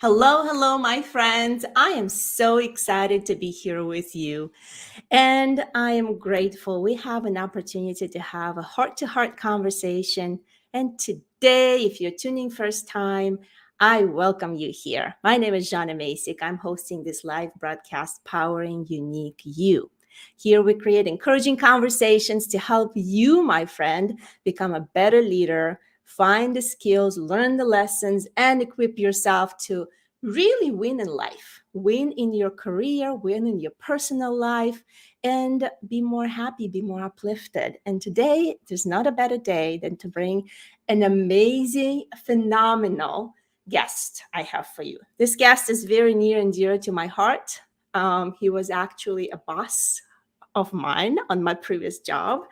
Hello, hello, my friends. I am so excited to be here with you. And I am grateful we have an opportunity to have a heart to heart conversation. And today, if you're tuning first time, I welcome you here. My name is Jana Masik. I'm hosting this live broadcast, Powering Unique You. Here we create encouraging conversations to help you, my friend, become a better leader, find the skills, learn the lessons, and equip yourself to really win in life, win in your career, win in your personal life, and be more happy, be more uplifted. And today, there's not a better day than to bring an amazing, phenomenal guest I have for you. This guest is very near and dear to my heart. He was actually a boss of mine on my previous job.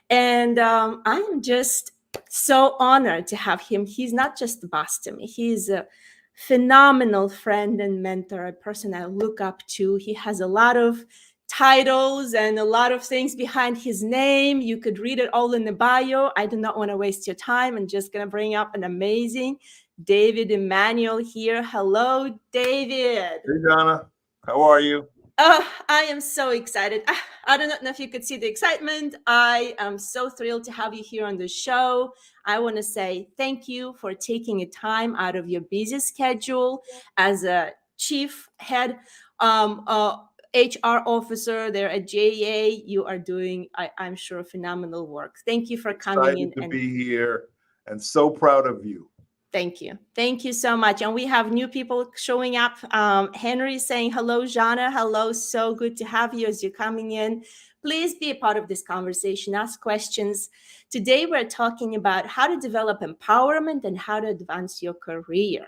And I'm just so honored to have him. He's not just the boss to me, he's a phenomenal friend and mentor, a person I look up to. He has a lot of titles and a lot of things behind his name. You could read it all in the bio. I do not want to waste your time. I'm just going to bring up an amazing David Emanuel here. Hello, David. Hey, Donna. How are you? Oh, I am so excited. I don't know if you could see the excitement. I am so thrilled to have you here on the show. I want to say thank you for taking a time out of your busy schedule as a chief head HR officer there at JA. You are doing, I'm sure, phenomenal work. Thank you for coming in. Excited to be here and so proud of you. Thank you. Thank you so much. And we have new people showing up. Henry is saying, hello, Jana. Hello. So good to have you as you're coming in. Please be a part of this conversation. Ask questions. Today, we're talking about how to develop empowerment and how to advance your career.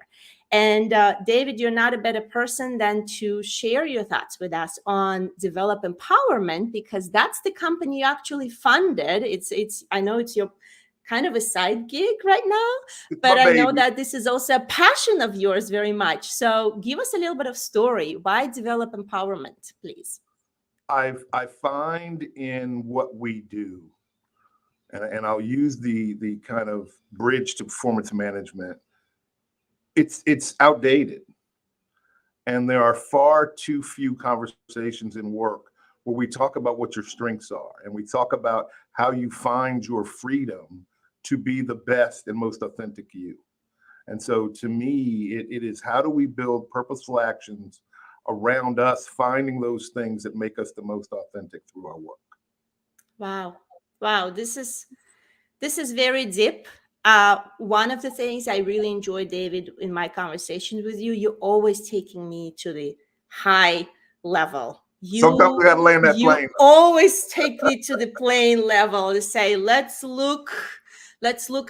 And David, you're not a better person than to share your thoughts with us on develop empowerment, because that's the company you actually funded. I know it's your kind of a side gig right now, but I know that this is also a passion of yours very much. So give us a little bit of story. Why develop empowerment, please? I find in what we do, and I'll use the kind of bridge to performance management, it's outdated. And there are far too few conversations in work where we talk about what your strengths are and we talk about how you find your freedom to be the best and most authentic you. And so to me, it is how do we build purposeful actions around us finding those things that make us the most authentic through our work. Wow. Wow. This is very deep. One of the things I really enjoy, David, in my conversations with you, you're always taking me to the high level. Sometimes we got to land that plane. You always take me to the plane level to say, let's look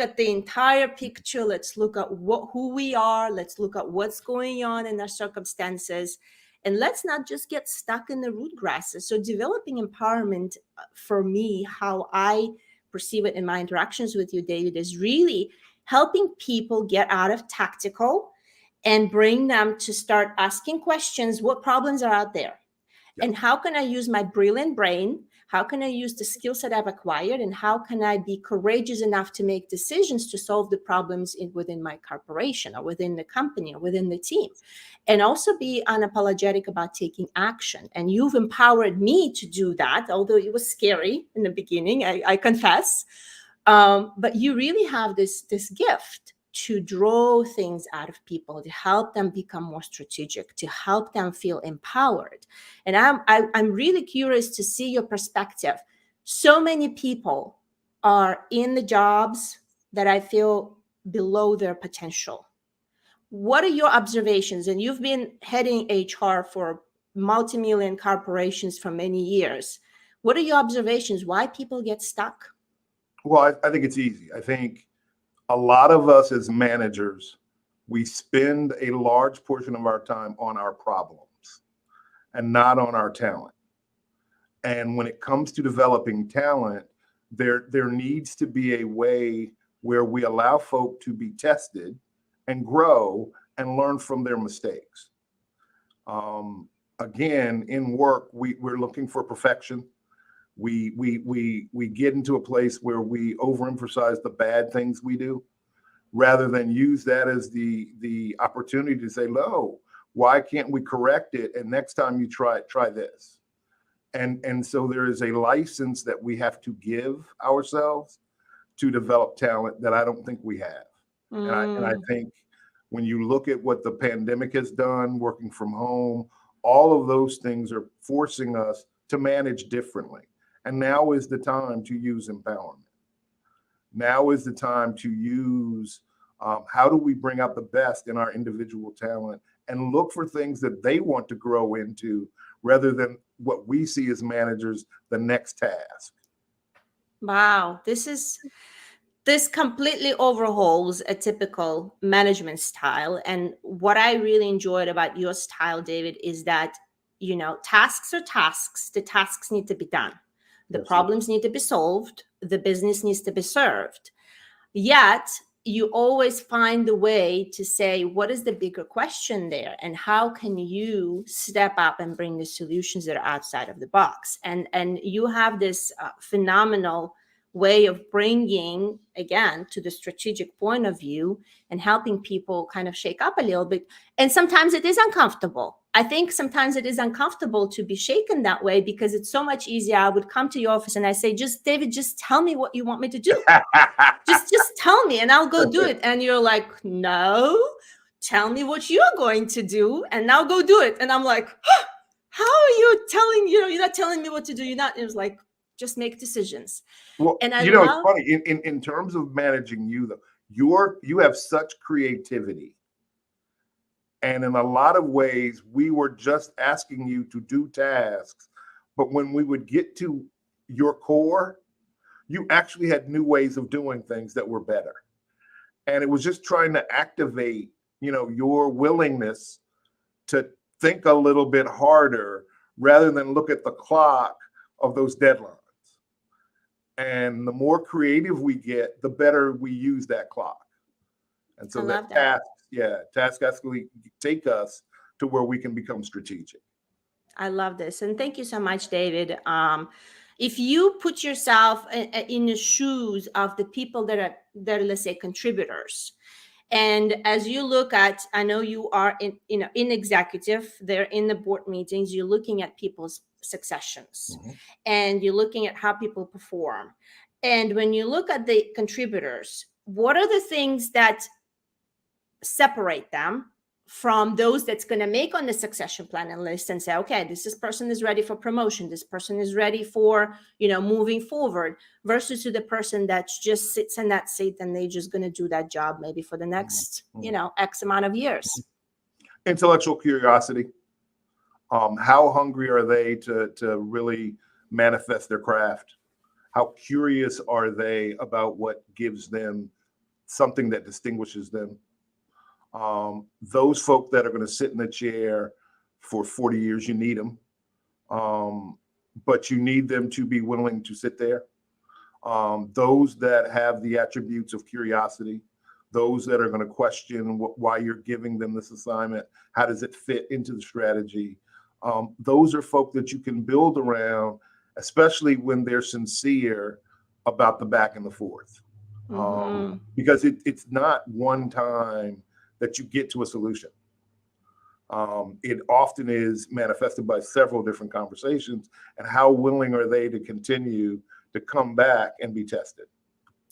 at the entire picture. Let's look at who we are. Let's look at what's going on in our circumstances. And let's not just get stuck in the root grasses. So developing empowerment, for me, how I perceive it in my interactions with you, David, is really helping people get out of tactical and bring them to start asking questions. What problems are out there? Yeah. And how can I use my brilliant brain? How can I use the skill set I've acquired? And how can I be courageous enough to make decisions to solve the problems within my corporation or within the company or within the team? And also be unapologetic about taking action. And you've empowered me to do that, although it was scary in the beginning, I confess. But you really have this gift to draw things out of people, to help them become more strategic, to help them feel empowered. And I'm really curious to see your perspective. So many people are in the jobs that I feel below their potential. What are your observations? And you've been heading HR for multi-million corporations for many years. What are your observations? Why people get stuck? Well, I think it's easy. I think a lot of us as managers, we spend a large portion of our time on our problems and not on our talent. And when it comes to developing talent, there needs to be a way where we allow folk to be tested and grow and learn from their mistakes. Again, in work, we're looking for perfection. We get into a place where we overemphasize the bad things we do rather than use that as the opportunity to say, no, why can't we correct it? And next time you try this. And so there is a license that we have to give ourselves to develop talent that I don't think we have. And I think when you look at what the pandemic has done, working from home, all of those things are forcing us to manage differently. And now is the time to use empowerment. Now is the time to use how do we bring out the best in our individual talent and look for things that they want to grow into rather than what we see as managers, the next task. Wow, this completely overhauls a typical management style. And what I really enjoyed about your style, David, is that, tasks are tasks. The tasks need to be done. The problems need to be solved. The business needs to be served. Yet you always find the way to say, what is the bigger question there? And how can you step up and bring the solutions that are outside of the box? And you have this phenomenal way of bringing, again, to the strategic point of view and helping people kind of shake up a little bit. And sometimes it is uncomfortable. I think sometimes it is uncomfortable to be shaken that way because it's so much easier. I would come to your office and I say, David, just tell me what you want me to do. just tell me and I'll go do it. And you're like, no, tell me what you're going to do and now go do it. And I'm like, how are you telling, you're not telling me what to do. You're not, it was like, just make decisions. Well, and I it's funny in terms of managing you though, you have such creativity. And in a lot of ways, we were just asking you to do tasks. But when we would get to your core, you actually had new ways of doing things that were better. And it was just trying to activate, your willingness to think a little bit harder rather than look at the clock of those deadlines. And the more creative we get, the better we use that clock. And so that task actually take us to where we can become strategic. I love this. And thank you so much, David. If you put yourself in the shoes of the people that are, let's say, contributors, and as you look at, I know you are in executive, they're in the board meetings, you're looking at people's successions, and you're looking at how people perform. And when you look at the contributors, what are the things that separate them from those that's going to make on the succession plan and list and say, okay, this person is ready for promotion. This person is ready for, moving forward, versus to the person that just sits in that seat and they're just going to do that job maybe for the next, X amount of years. Intellectual curiosity. How hungry are they to really manifest their craft? How curious are they about what gives them something that distinguishes them? Those folk that are going to sit in the chair for 40 years, you need them. But you need them to be willing to sit there. Those that have the attributes of curiosity, those that are going to question why you're giving them this assignment, how does it fit into the strategy? Those are folk that you can build around, especially when they're sincere about the back and the forth. Because it's not one time that you get to a solution. It often is manifested by several different conversations, and how willing are they to continue to come back and be tested.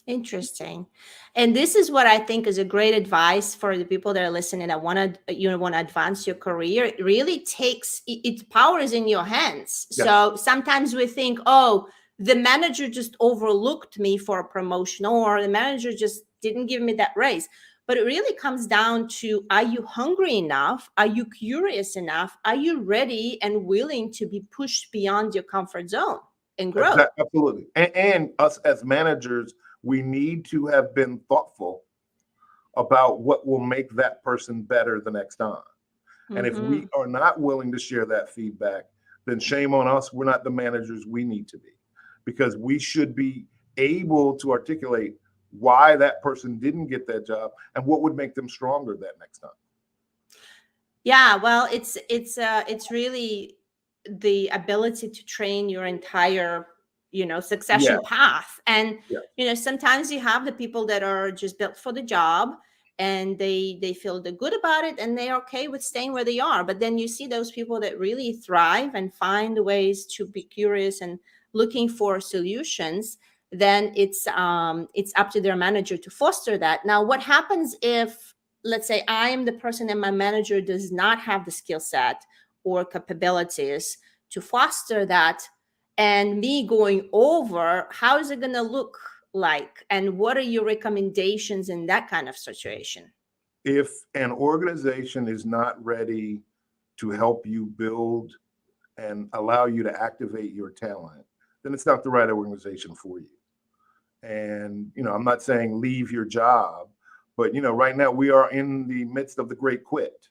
Interesting. And this is what I think is a great advice for the people that are listening that want to advance your career. It really takes its power is in your hands. Yes. So sometimes we think, oh, the manager just overlooked me for a promotion, or the manager just didn't give me that raise. But it really comes down to, are you hungry enough? Are you curious enough? Are you ready and willing to be pushed beyond your comfort zone and grow? Absolutely. And us as managers, we need to have been thoughtful about what will make that person better the next time. And if we are not willing to share that feedback, then shame on us. We're not the managers we need to be, because we should be able to articulate why that person didn't get that job and what would make them stronger that next time. Yeah, well, it's really the ability to train your entire succession path. And yeah. sometimes you have the people that are just built for the job, and they feel they're good about it, and they're okay with staying where they are. But then you see those people that really thrive and find ways to be curious and looking for solutions. Then it's up to their manager to foster that. Now, what happens if, let's say, I am the person and my manager does not have the skill set or capabilities to foster that, and me going over, how is it going to look like? And what are your recommendations in that kind of situation? If an organization is not ready to help you build and allow you to activate your talent, then it's not the right organization for you. And, I'm not saying leave your job, but, right now we are in the midst of the great quit.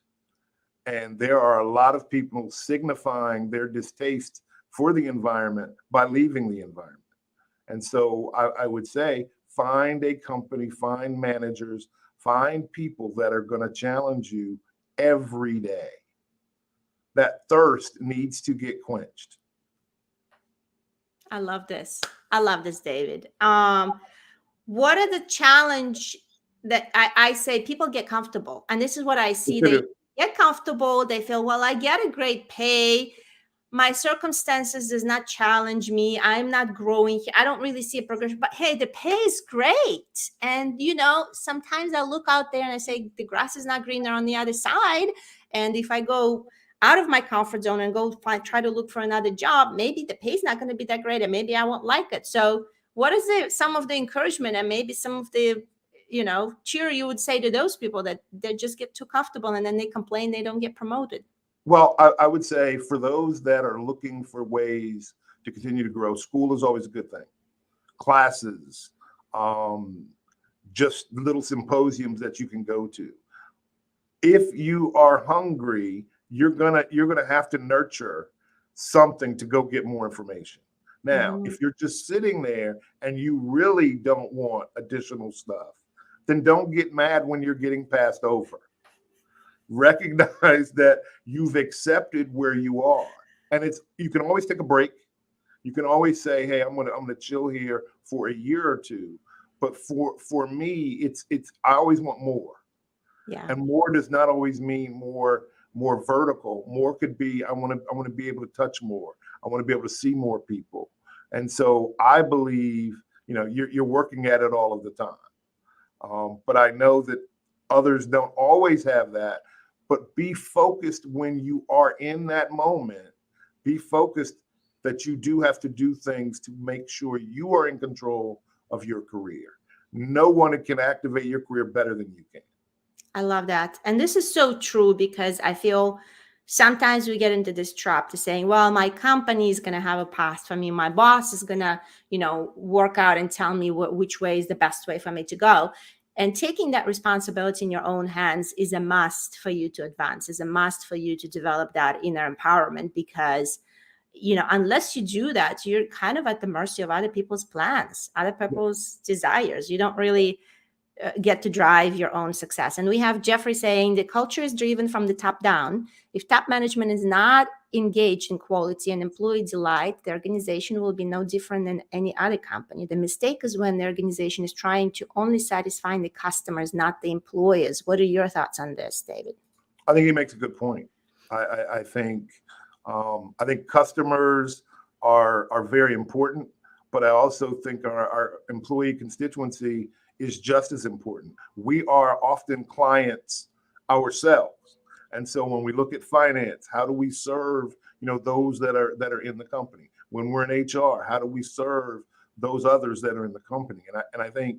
And there are a lot of people signifying their distaste for the environment by leaving the environment. And so I would say find a company, find managers, find people that are going to challenge you every day. That thirst needs to get quenched. I love this. I love this, David. What are the challenge that I say people get comfortable? And this is what I see. They get comfortable. They feel, well, I get a great pay. My circumstances does not challenge me. I'm not growing. I don't really see a progression, but hey, the pay is great. And, sometimes I look out there and I say, the grass is not greener on the other side. And if I go out of my comfort zone and try to look for another job, maybe the pay is not going to be that great, and maybe I won't like it. So what is some of the encouragement and maybe some of the, cheer you would say to those people that they just get too comfortable and then they complain they don't get promoted? Well, I would say for those that are looking for ways to continue to grow, school is always a good thing. Classes, just little symposiums that you can go to. If you are hungry, you're gonna have to nurture something to go get more information. Now, if you're just sitting there and you really don't want additional stuff, then don't get mad when you're getting passed over. Recognize that you've accepted where you are, and you can always take a break. You can always say, hey, I'm gonna chill here for a year or two. But for me, it's I always want more. Yeah. And more does not always mean more vertical. More could be I want to be able to touch more. I want to be able to see more people. And so I believe, you're working at it all of the time. But I know that others don't always have that. But be focused when you are in that moment. Be focused that you do have to do things to make sure you are in control of your career. No one can activate your career better than you can. I love that. And this is so true, because I feel sometimes we get into this trap to saying, well, my company is going to have a path for me. My boss is going to, work out and tell me which way is the best way for me to go. And taking that responsibility in your own hands is a must for you to advance, is a must for you to develop that inner empowerment, because, unless you do that, you're kind of at the mercy of other people's plans, other people's desires. You don't really get to drive your own success. And we have Jeffrey saying the culture is driven from the top down. If top management is not engaged in quality and employee delight, the organization will be no different than any other company. The mistake is when the organization is trying to only satisfy the customers, not the employers. What are your thoughts on this, David? I think he makes a good point. I think customers are very important, but I also think our employee constituency is just as important. We are often clients ourselves. And so when we look at finance, how do we serve, those that are in the company? When we're in HR, how do we serve those others that are in the company? And I think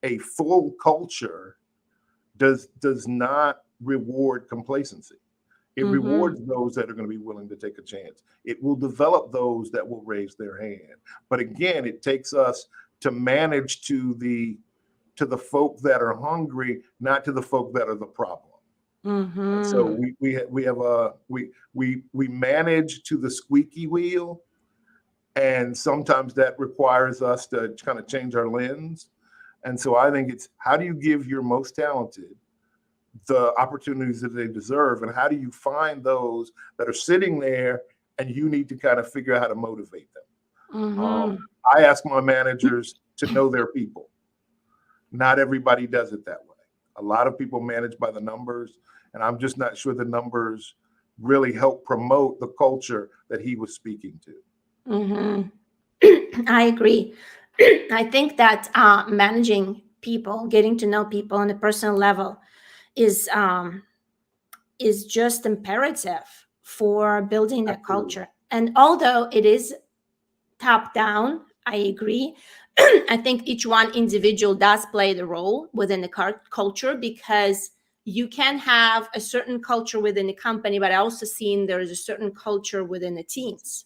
a full culture does not reward complacency. It rewards those that are going to be willing to take a chance. It will develop those that will raise their hand. But again, it takes us to manage to the folk that are hungry, not to the folk that are the problem. And so we manage to the squeaky wheel, and sometimes that requires us to kind of change our lens. And so I think it's, how do you give your most talented the opportunities that they deserve, and how do you find those that are sitting there and you need to kind of figure out how to motivate them? Mm-hmm. I ask my managers to know their people. Not everybody does it that way. A lot of people manage by the numbers, and I'm just not sure the numbers really help promote the culture that he was speaking to. Mm-hmm. I agree. I think that managing people, getting to know people on a personal level, is just imperative for building that Absolutely. culture. And although it is top down, I agree. I think each one individual does play the role within the culture, because you can have a certain culture within the company, but I also seen there is a certain culture within the teams.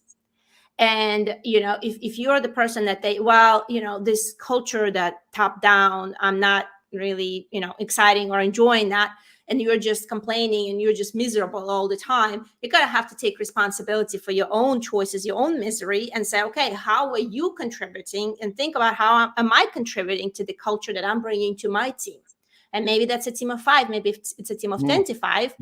And if you're the person that this culture that top down, I'm not really exciting or enjoying that, and you're just complaining and you're just miserable all the time, you gotta have to take responsibility for your own choices, your own misery, and say, okay, how are you contributing, and think about how am I contributing to the culture that I'm bringing to my team. And maybe that's a team of 5, maybe it's a team of 25.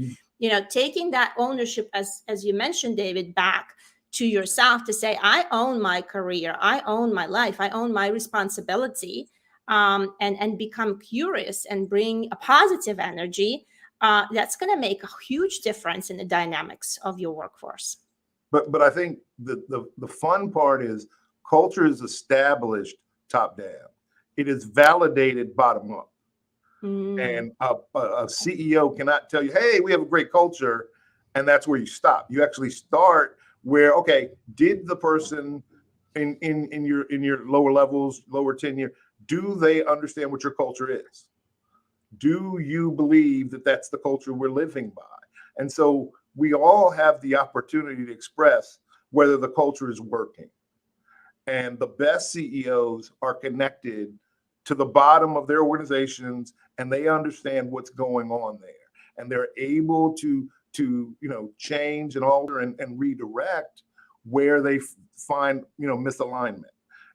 Taking that ownership, as you mentioned, David, back to yourself, to say, I own my career, I own my life, I own my responsibility, and become curious and bring a positive energy. That's going to make a huge difference in the dynamics of your workforce. But I think the fun part is culture is established top down. It is validated bottom up. And a CEO cannot tell you, hey, we have a great culture, and that's where you stop. You actually start where, okay, did the person in your lower levels, lower tenure, do they understand what your culture is? Do you believe that that's the culture we're living by? And so we all have the opportunity to express whether the culture is working. And the best CEOs are connected to the bottom of their organizations, and they understand what's going on there, and they're able to change and alter and redirect where they find misalignment.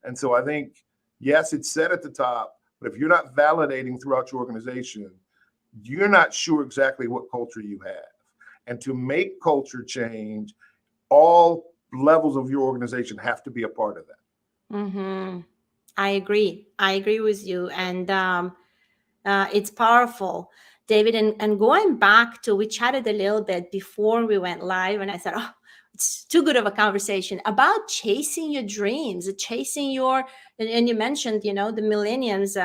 And so I think, yes, it's set at the top, but if you're not validating throughout your organization, you're not sure exactly what culture you have. And to make culture change, all levels of your organization have to be a part of that. Mm-hmm. I agree with you. And it's powerful, David. And going back to, we chatted a little bit before we went live, and I thought, oh, it's too good of a conversation about chasing your dreams, chasing your, and you mentioned, the millennials,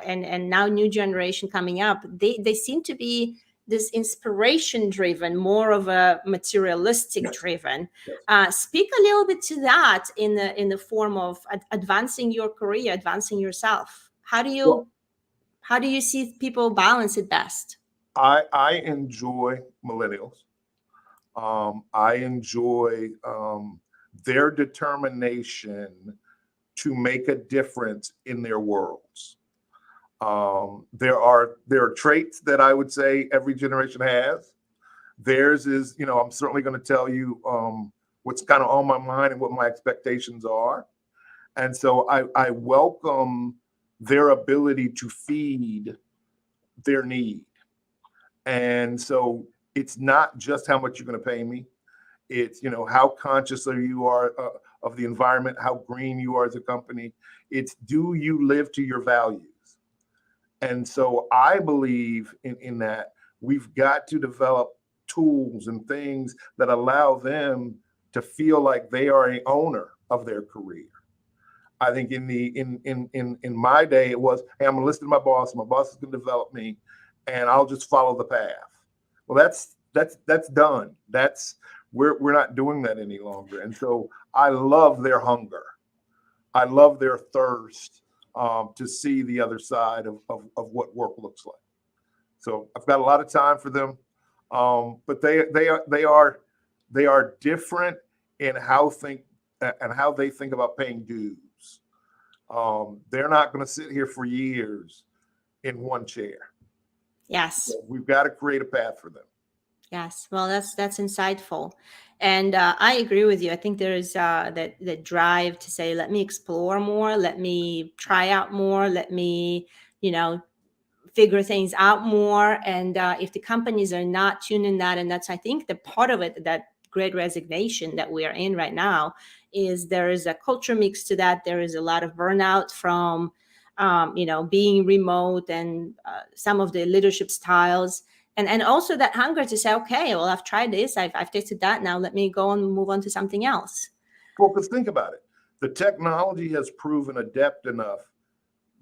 and now new generation coming up. They seem to be this inspiration driven, more of a materialistic driven. Speak a little bit to that in the form of advancing your career, advancing yourself. Well, How do you see people balance it best? I enjoy millennials. I enjoy their determination to make a difference in their worlds. There are traits that I would say every generation has. Theirs is, I'm certainly going to tell you what's kind of on my mind and what my expectations are. And so I welcome their ability to feed their need. And so it's not just how much you're going to pay me. It's, how conscious you are of the environment, how green you are as a company. It's, do you live to your values? And so I believe in that we've got to develop tools and things that allow them to feel like they are an owner of their career. I think in my day it was, hey, I'm gonna listen to my boss is gonna develop me, and I'll just follow the path. Well, that's done. We're not doing that any longer. And so I love their hunger. I love their thirst to see the other side of what work looks like. So I've got a lot of time for them, but they are different in how they think about paying dues. They're not going to sit here for years in one chair. Yes. So we've got to create a path for them. Yes. Well, that's insightful. And I agree with you. I think there is that drive to say, let me explore more, let me try out more, let me, figure things out more. And if the companies are not tuning that, and that's, I think, the part of it that great resignation that we are in right now, is there is a culture mix to that. There is a lot of burnout from being remote, and some of the leadership styles, and also that hunger to say, okay, well, I've tried this, I've tasted that, now let me go and move on to something else. Well, because think about it. The technology has proven adept enough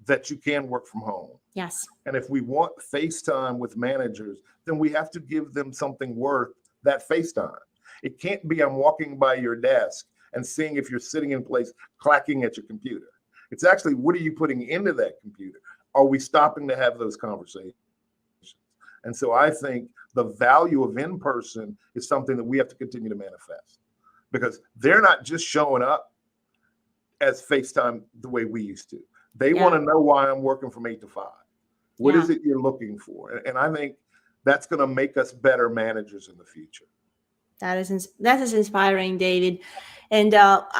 that you can work from home. Yes. And if we want FaceTime with managers, then we have to give them something worth that FaceTime. It can't be I'm walking by your desk and seeing if you're sitting in place, clacking at your computer. It's actually, what are you putting into that computer? Are we stopping to have those conversations? And so I think the value of in-person is something that we have to continue to manifest, because they're not just showing up as FaceTime the way we used to. They want to know why I'm working from 8 to 5. What is it you're looking for? And I think that's going to make us better managers in the future. That is inspiring, David. And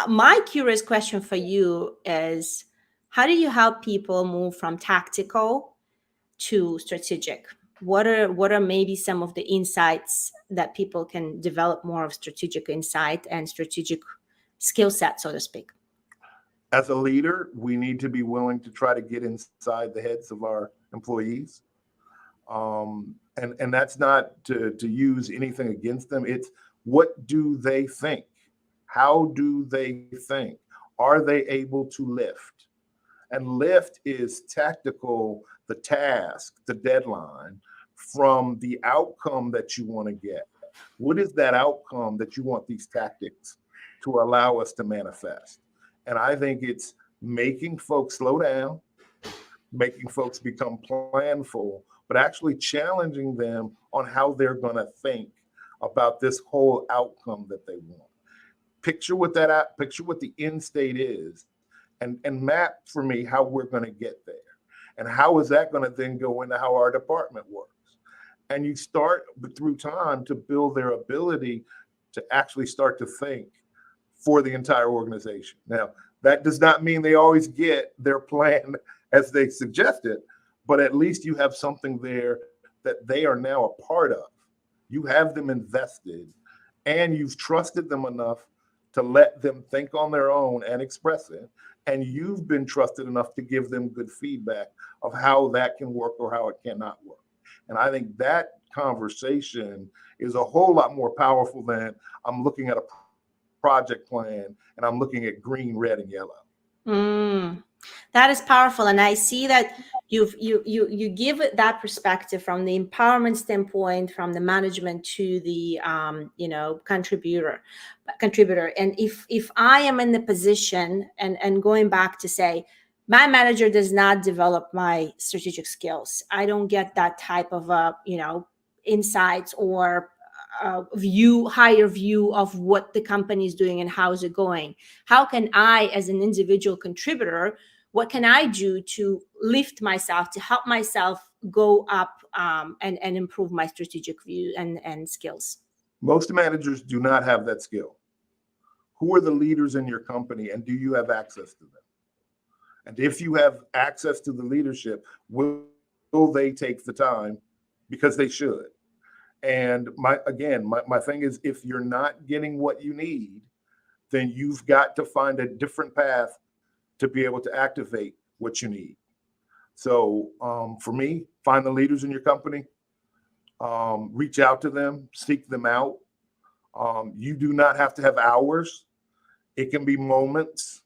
my curious question for you is, how do you help people move from tactical to strategic? What are maybe some of the insights that people can develop more of strategic insight and strategic skill set, so to speak? As a leader, we need to be willing to try to get inside the heads of our employees. And that's not to use anything against them. It's, what do they think? How do they think? Are they able to lift? And lift is tactical, the task, the deadline, from the outcome that you want to get. What is that outcome that you want these tactics to allow us to manifest? And I think it's making folks slow down, making folks become planful, but actually challenging them on how they're going to think about this whole outcome that they want. Picture what the end state is, and map for me how we're going to get there. And how is that going to then go into how our department works? And you start through time to build their ability to actually start to think for the entire organization. Now, that does not mean they always get their plan as they suggested, but at least you have something there that they are now a part of. You have them invested, and you've trusted them enough to let them think on their own and express it. And you've been trusted enough to give them good feedback of how that can work or how it cannot work. And I think that conversation is a whole lot more powerful than I'm looking at a project plan and I'm looking at green, red, and yellow. That is powerful, and I see that you give it that perspective from the empowerment standpoint, from the management to the contributor. And if I am in the position, and going back to say, my manager does not develop my strategic skills, I don't get that type of insights or higher view of what the company is doing and how is it going. How can I, as an individual contributor, what can I do to lift myself, to help myself go up and improve my strategic view and skills? Most managers do not have that skill. Who are the leaders in your company, and do you have access to them? And if you have access to the leadership, will they take the time? Because they should. And my thing is, if you're not getting what you need, then you've got to find a different path to be able to activate what you need. So for me, find the leaders in your company, reach out to them, seek them out. You do not have to have hours. It can be moments.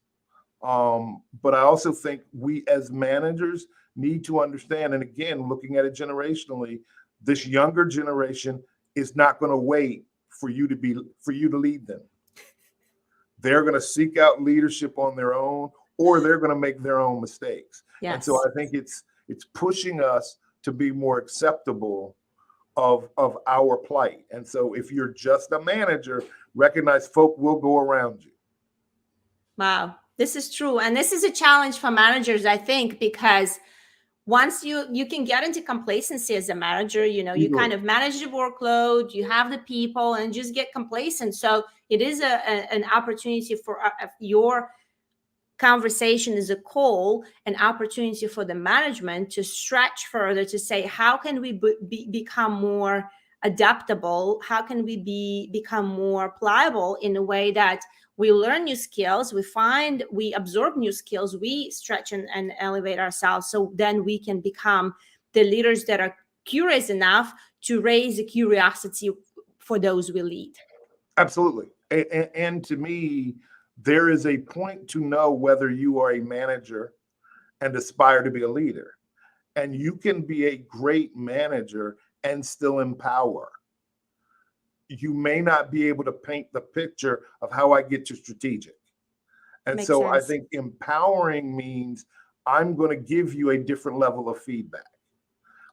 But I also think we as managers need to understand, and again, looking at it generationally, this younger generation is not going to wait for you to lead them. They're going to seek out leadership on their own, or they're going to make their own mistakes. Yes. And so I think it's pushing us to be more acceptable of our plight. And so if you're just a manager, recognize folk will go around you. Wow, this is true. And this is a challenge for managers, I think, because once you can get into complacency as a manager, you kind of manage the workload, you have the people, and just get complacent. So it is an opportunity for your conversation is a call, an opportunity for the management to stretch further, to say, how can we become more adaptable? How can we become more pliable in a way that we learn new skills, we absorb new skills, we stretch and elevate ourselves, so then we can become the leaders that are curious enough to raise the curiosity for those we lead. Absolutely. And to me, there is a point to know whether you are a manager and aspire to be a leader. And you can be a great manager and still empower. You may not be able to paint the picture of how I get to strategic. And Makes so I sense. think empowering means I'm going to give you a different level of feedback.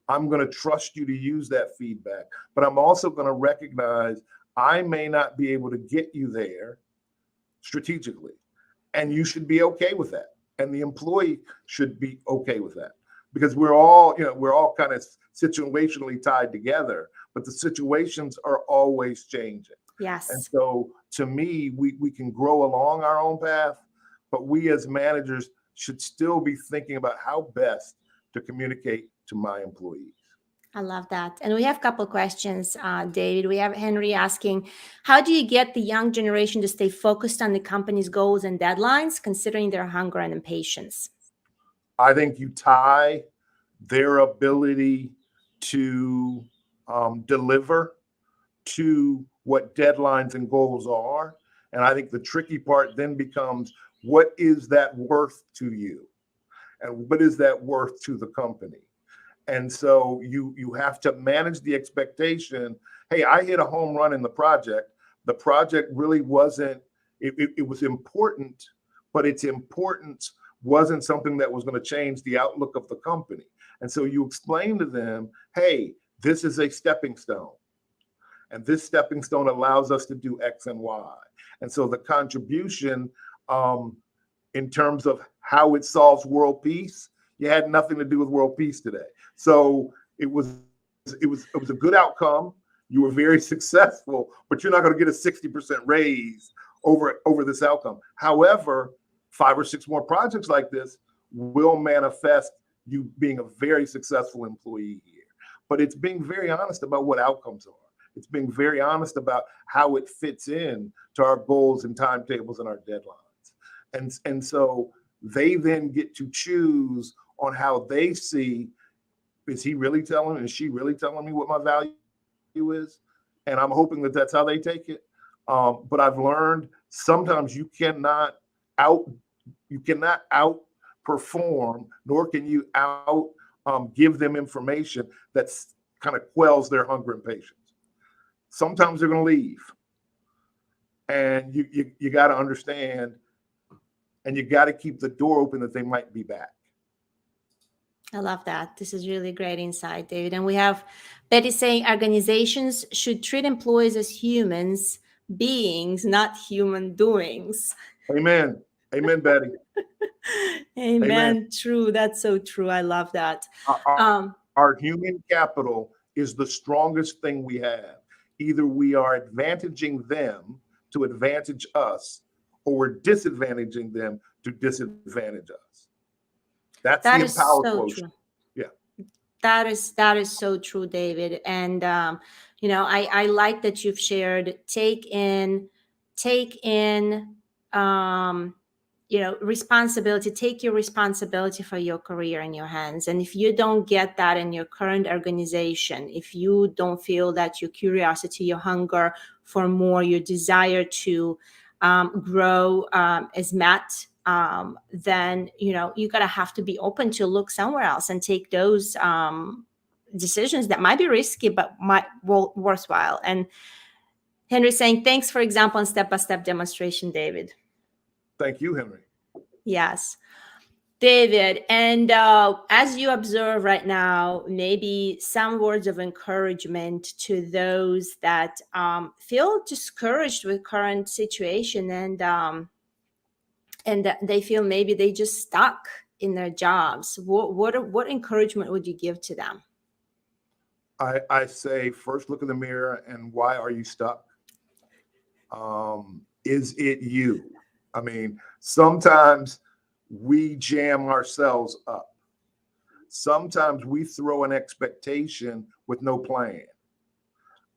I'm going to trust you to use that feedback, but I'm also going to recognize I may not be able to get you there strategically. And you should be okay with that. And the employee should be okay with that, because we're all kind of situationally tied together, but the situations are always changing. Yes. And so to me, we can grow along our own path, but we as managers should still be thinking about how best to communicate to my employees. I love that. And we have a couple questions, David. We have Henry asking, how do you get the young generation to stay focused on the company's goals and deadlines, considering their hunger and impatience? I think you tie their ability to deliver to what deadlines and goals are. And I think the tricky part then becomes, what is that worth to you? And what is that worth to the company? And so you have to manage the expectation. Hey, I hit a home run in the project. The project really wasn't, it was important, but its importance wasn't something that was going to change the outlook of the company. And so you explain to them, hey, this is a stepping stone. And this stepping stone allows us to do X and Y. And so the contribution in terms of how it solves world peace, you had nothing to do with world peace today. So it was a good outcome. You were very successful, but you're not going to get a 60% raise over this outcome. However, 5 or 6 more projects like this will manifest you being a very successful employee here. But it's being very honest about what outcomes are. It's being very honest about how it fits in to our goals and timetables and our deadlines. And so they then get to choose on how they see, is he really telling me, is she really telling me what my value is? And I'm hoping that that's how they take it. But I've learned sometimes you cannot outperform, nor can you give them information that's kind of quells their hunger and patience. Sometimes they're going to leave, and you got to understand, and you got to keep the door open that they might be back. I love that. This is really great insight, David. And we have Betty saying organizations should treat employees as humans beings, not human doings. Amen. Amen, Betty. Amen. Amen. True. That's so true. I love that. Our human capital is the strongest thing we have. Either we are advantaging them to advantage us, or we're disadvantaging them to disadvantage us. That's the empower quotient. Yeah. That is so true, David. And I like that you've shared take in responsibility. Take your responsibility for your career in your hands. And if you don't get that in your current organization, if you don't feel that your curiosity, your hunger for more, your desire to grow is met, then you gotta have to be open to look somewhere else and take those decisions that might be risky but might worthwhile. And Henry's saying, thanks for example and step-by-step demonstration, David. Thank you, Henry. Yes, David. And as you observe right now, maybe some words of encouragement to those that feel discouraged with current situation and they feel maybe they just stuck in their jobs. What encouragement would you give to them? I say, first look in the mirror and why are you stuck? Is it you? I mean, sometimes we jam ourselves up. Sometimes we throw an expectation with no plan.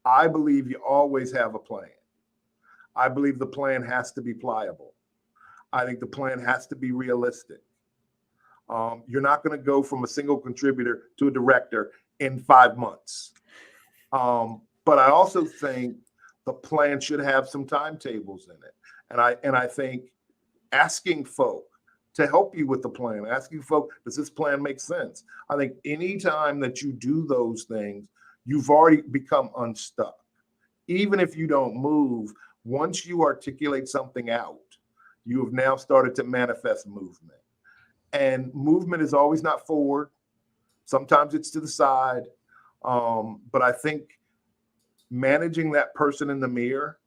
I believe you always have a plan. I believe the plan has to be pliable. I think the plan has to be realistic. You're not going to go from a single contributor to a director in 5 months. But I also think the plan should have some timetables in it. And I think asking folk to help you with the plan, asking folk, does this plan make sense? I think anytime that you do those things, you've already become unstuck. Even if you don't move, once you articulate something out, you have now started to manifest movement. And movement is always not forward. Sometimes it's to the side. But I think managing that person in the mirror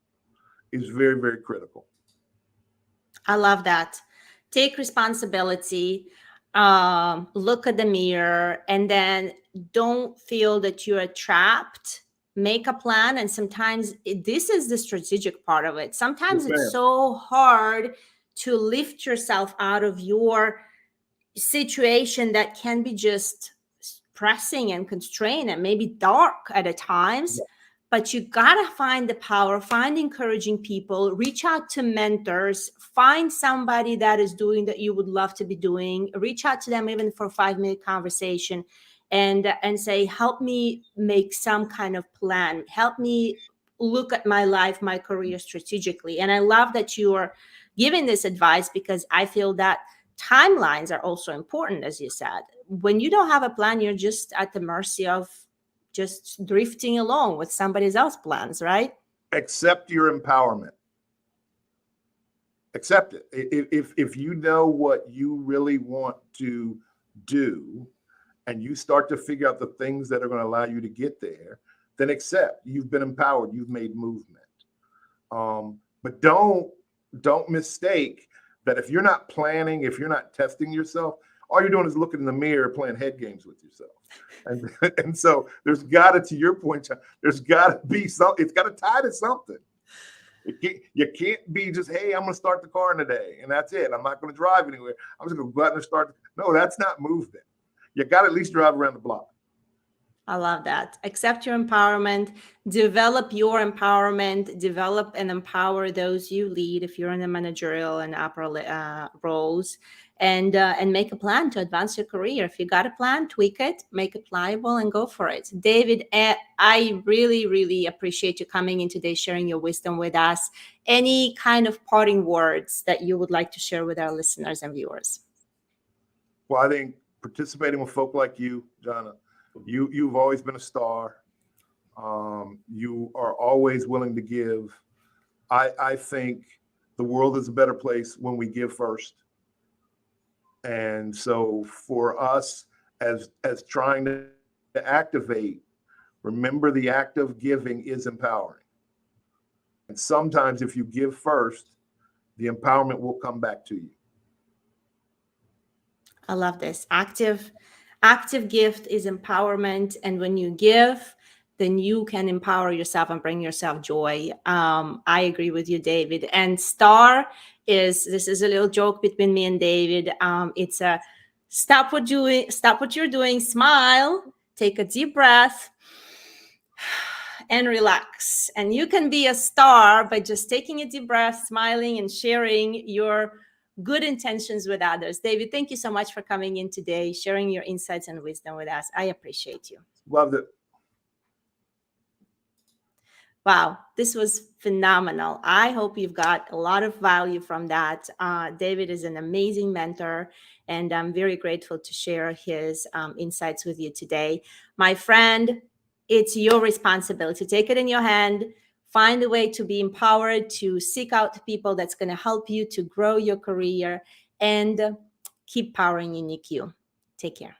is very, very critical. I love that. Take responsibility, look at the mirror, and then don't feel that you are trapped. Make a plan. And sometimes this is the strategic part of it. Sometimes Yes, it's ma'am. so hard to lift yourself out of your situation that can be just pressing and constrained and maybe dark at times. But you gotta find the power, find encouraging people, reach out to mentors, find somebody that is doing that you would love to be doing, reach out to them even for a 5-minute conversation, and say, help me make some kind of plan, help me look at my life, my career strategically. And I love that you are giving this advice, because I feel that timelines are also important. As you said, when you don't have a plan, you're just at the mercy of just drifting along with somebody else's plans, right? Accept your empowerment. Accept it. If you know what you really want to do, and you start to figure out the things that are going to allow you to get there, then accept you've been empowered, you've made movement. But don't mistake that if you're not planning, if you're not testing yourself, all you're doing is looking in the mirror, playing head games with yourself. And so there's got to your point, there's got to be something. It's got to tie to something. You can't be just, hey, I'm going to start the car in a day and that's it. I'm not going to drive anywhere. I'm just going to go out and start. No, that's not movement. You got to at least drive around the block. I love that. Accept your empowerment, develop your empowerment, develop and empower those you lead if you're in the managerial and upper roles, and make a plan to advance your career. If you got a plan, tweak it, make it pliable, and go for it. David, I really, really appreciate you coming in today, sharing your wisdom with us. Any kind of parting words that you would like to share with our listeners and viewers? Well, I think participating with folk like you, Jana, you've always been a star. You are always willing to give. I think the world is a better place when we give first. And so for us as trying to activate, remember the act of giving is empowering. And sometimes if you give first, the empowerment will come back to you. I love this. Active gift is empowerment. And when you give, then you can empower yourself and bring yourself joy. I agree with you, David. And STAR this is a little joke between me and David. It's a stop what you're doing, smile, take a deep breath, and relax. And you can be a star by just taking a deep breath, smiling, and sharing your good intentions with others. David, thank you so much for coming in today, sharing your insights and wisdom with us. I appreciate you. Loved it. Wow, this was phenomenal. I hope you've got a lot of value from that. David is an amazing mentor, and I'm very grateful to share his insights with you today. My friend, it's your responsibility. Take it in your hand. Find a way to be empowered, to seek out people that's going to help you to grow your career, and keep powering unique you. Take care.